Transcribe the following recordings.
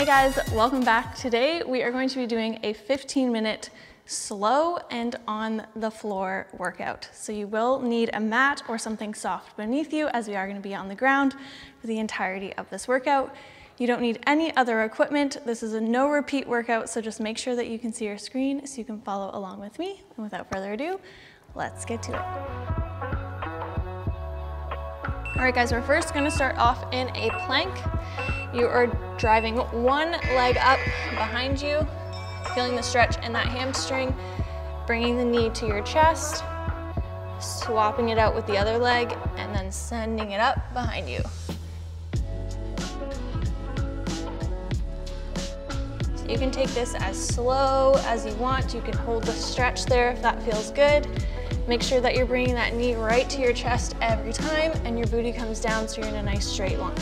Hey guys, welcome back. Today we are going to be doing a 15-minute slow and on the floor workout. So you will need a mat or something soft beneath you, as we are going to be on the ground for the entirety of this workout. You don't need any other equipment. This is a no repeat workout, so just make sure that you can see your screen so you can follow along with me. And without further ado, let's get to it. All right guys, we're first going to start off in a plank. You are driving one leg up behind you, feeling the stretch in that hamstring, bringing the knee to your chest, swapping it out with the other leg, and then sending it up behind you. So you can take this as slow as you want. You can hold the stretch there if that feels good. Make sure that you're bringing that knee right to your chest every time and your booty comes down so you're in a nice straight line.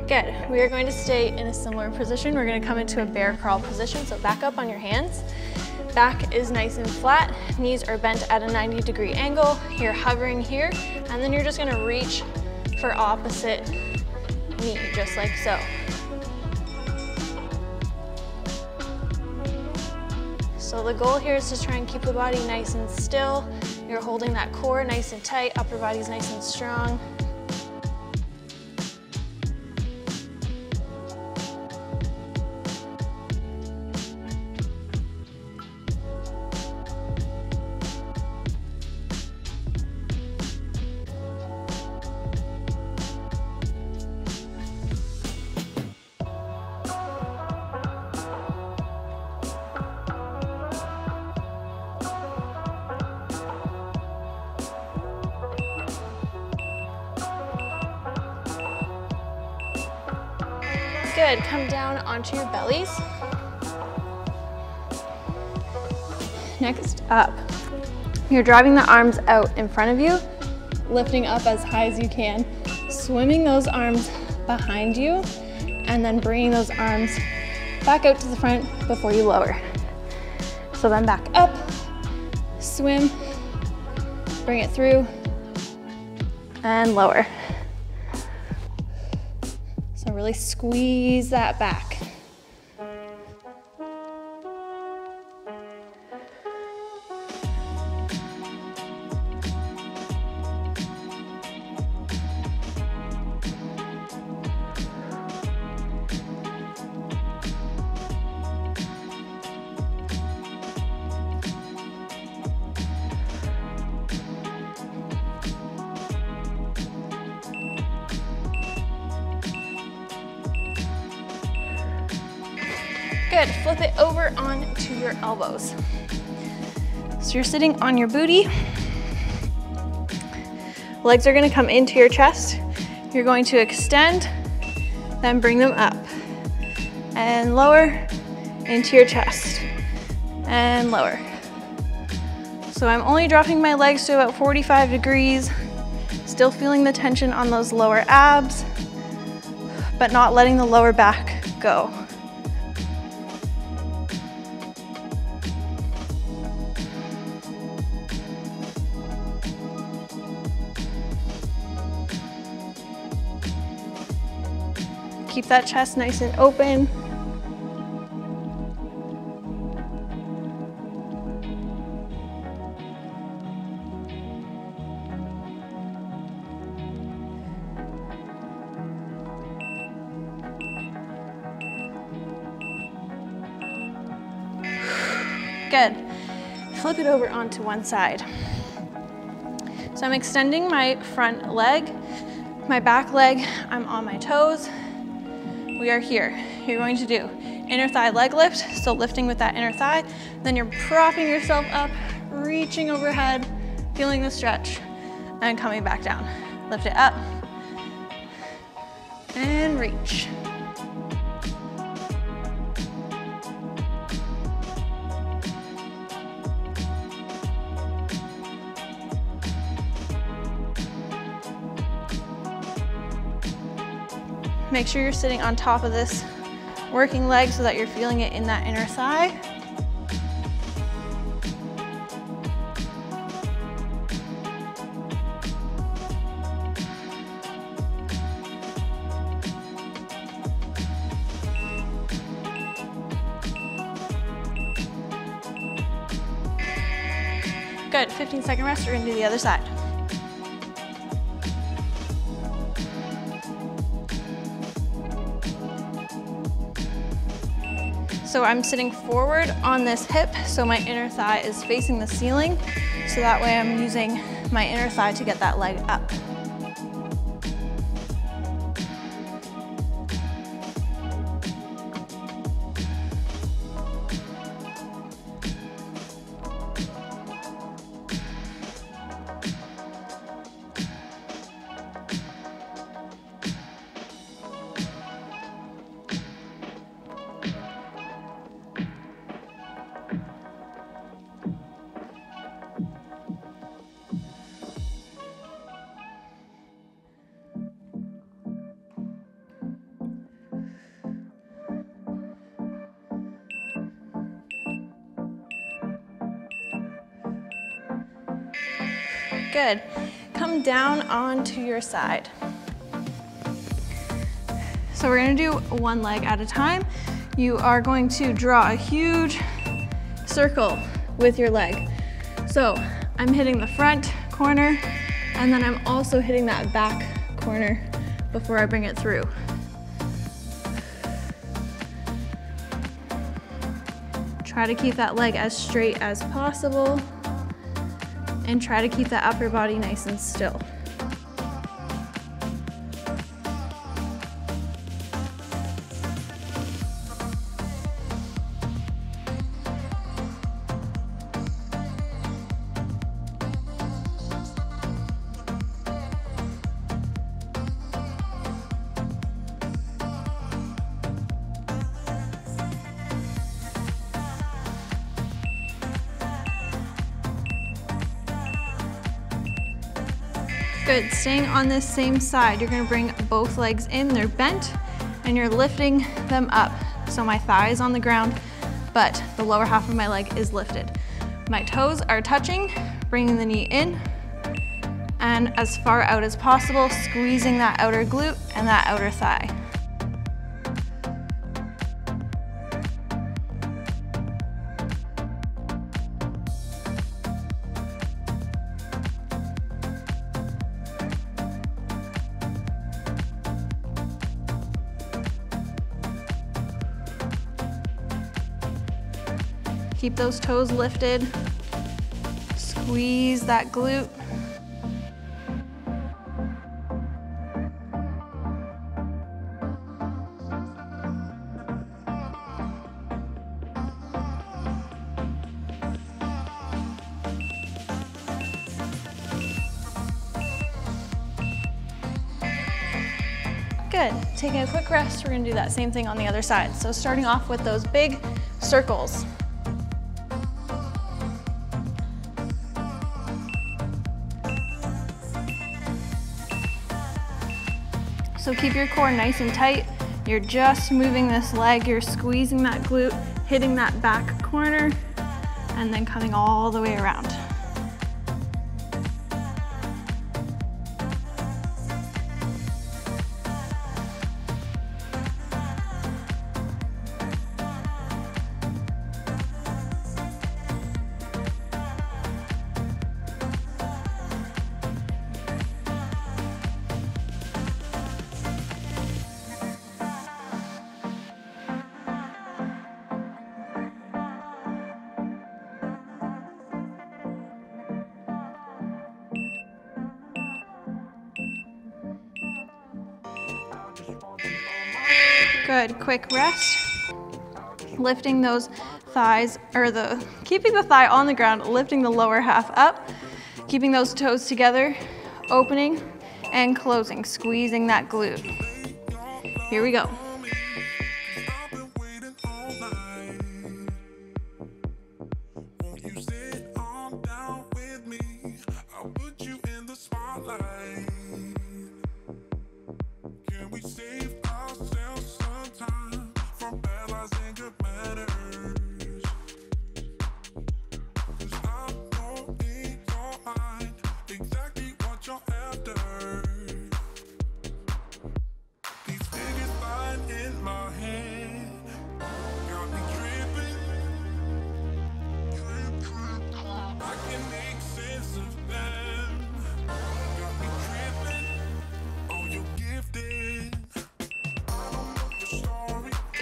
Good. We are going to stay in a similar position. We're going to come into a bear crawl position. So back up on your hands. Back is nice and flat. Knees are bent at a 90-degree angle. You're hovering here, and then you're just going to reach for opposite knee, just like so. So the goal here is to try and keep the body nice and still. You're holding that core nice and tight. Upper body's nice and strong. Good, come down onto your bellies. Next up, you're driving the arms out in front of you, lifting up as high as you can, swimming those arms behind you, and then bringing those arms back out to the front before you lower. So then back up, swim, bring it through, and lower. So really squeeze that back. Good, flip it over onto your elbows. So you're sitting on your booty. Legs are gonna come into your chest. You're going to extend, then bring them up. And lower into your chest. And lower. So I'm only dropping my legs to about 45 degrees, still feeling the tension on those lower abs, but not letting the lower back go. Keep that chest nice and open. Good. Flip it over onto one side. So I'm extending my front leg, my back leg, I'm on my toes. We are here. You're going to do inner thigh leg lift, so lifting with that inner thigh. Then you're propping yourself up, reaching overhead, feeling the stretch, and coming back down. Lift it up, and reach. Make sure you're sitting on top of this working leg so that you're feeling it in that inner thigh. Good, 15-second rest, we're gonna do the other side. So I'm sitting forward on this hip, so my inner thigh is facing the ceiling, so that way I'm using my inner thigh to get that leg up. Good. Come down onto your side. So we're gonna do one leg at a time. You are going to draw a huge circle with your leg. So I'm hitting the front corner, and then I'm also hitting that back corner before I bring it through. Try to keep that leg as straight as possible, and try to keep that upper body nice and still. Good, staying on this same side, you're gonna bring both legs in, they're bent, and you're lifting them up. So my thigh is on the ground, but the lower half of my leg is lifted. My toes are touching, bringing the knee in, and as far out as possible, squeezing that outer glute and that outer thigh. Keep those toes lifted. Squeeze that glute. Good, taking a quick rest, we're gonna do that same thing on the other side. So starting off with those big circles. So keep your core nice and tight. You're just moving this leg, you're squeezing that glute, hitting that back corner, and then coming all the way around. Good, quick rest. Lifting those thighs, or keeping the thigh on the ground, lifting the lower half up, keeping those toes together, opening and closing, squeezing that glute. Here we go.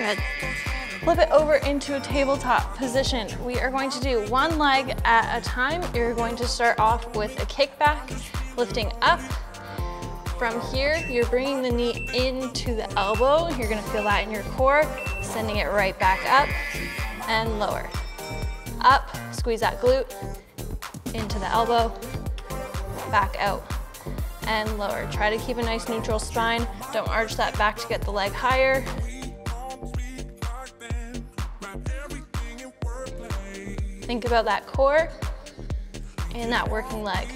Good. Flip it over into a tabletop position. We are going to do one leg at a time. You're going to start off with a kickback, lifting up. From here, you're bringing the knee into the elbow. You're gonna feel that in your core, sending it right back up and lower. Up, squeeze that glute, into the elbow, back out, and lower. Try to keep a nice neutral spine. Don't arch that back to get the leg higher. Think about that core and that working leg.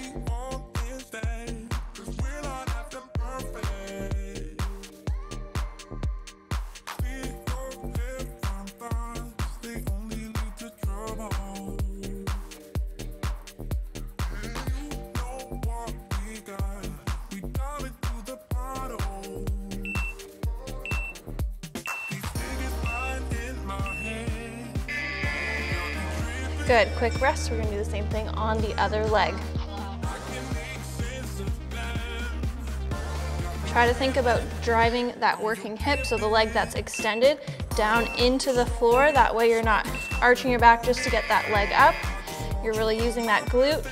Good, quick rest. We're gonna do the same thing on the other leg. Try to think about driving that working hip, so the leg that's extended down into the floor. That way you're not arching your back just to get that leg up. You're really using that glute.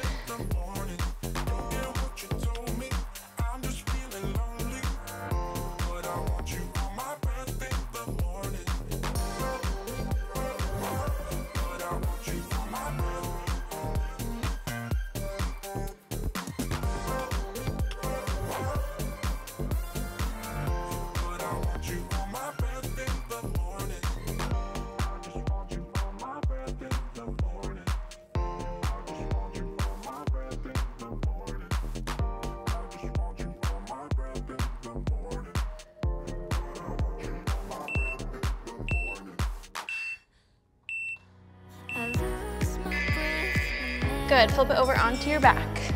Good, flip it over onto your back.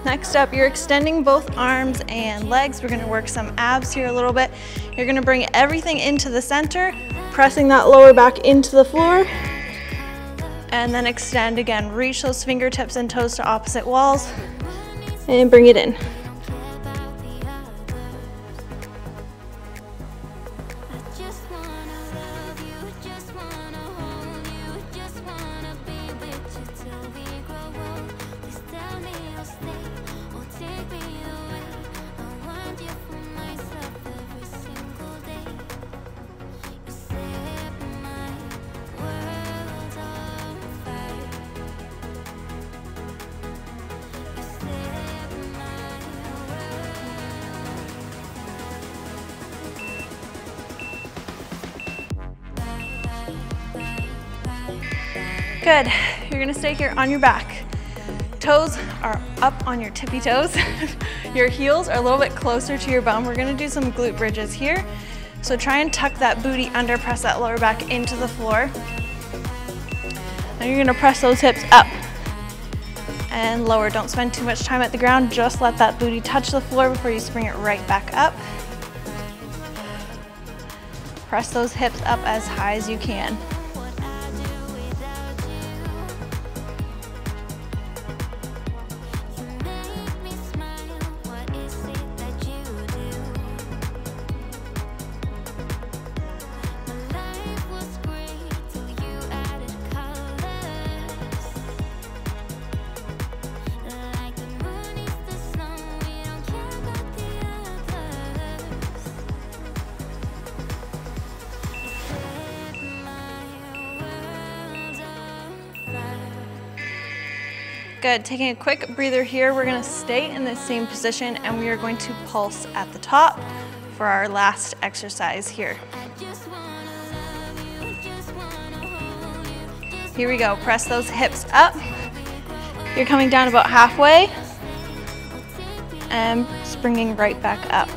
Next up, you're extending both arms and legs. We're gonna work some abs here a little bit. You're gonna bring everything into the center, pressing that lower back into the floor, and then extend again. Reach those fingertips and toes to opposite walls, and bring it in. Good, you're gonna stay here on your back. Toes are up on your tippy toes. Your heels are a little bit closer to your bum. We're gonna do some glute bridges here. So try and tuck that booty under, press that lower back into the floor. Now you're gonna press those hips up and lower. Don't spend too much time at the ground, just let that booty touch the floor before you spring it right back up. Press those hips up as high as you can. Good, taking a quick breather here. We're gonna stay in the same position and we are going to pulse at the top for our last exercise here. Here we go, press those hips up. You're coming down about halfway and springing right back up.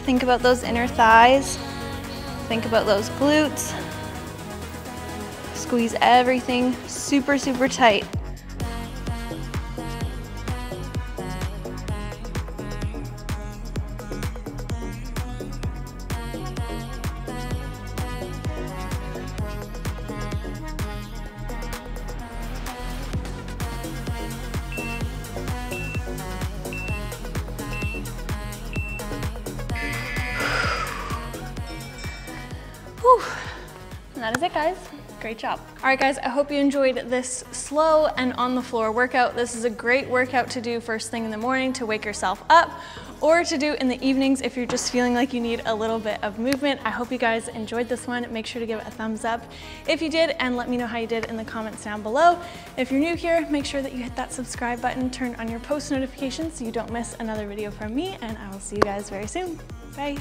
Think about those inner thighs. Think about those glutes. Squeeze everything super, super tight. was it, guys. Great job. All right, guys, I hope you enjoyed this slow and on the floor workout. This is a great workout to do first thing in the morning to wake yourself up, or to do in the evenings if you're just feeling like you need a little bit of movement. I hope you guys enjoyed this one. Make sure to give it a thumbs up if you did, and let me know how you did in the comments down below. If you're new here, make sure that you hit that subscribe button, turn on your post notifications so you don't miss another video from me, and I will see you guys very soon. Bye.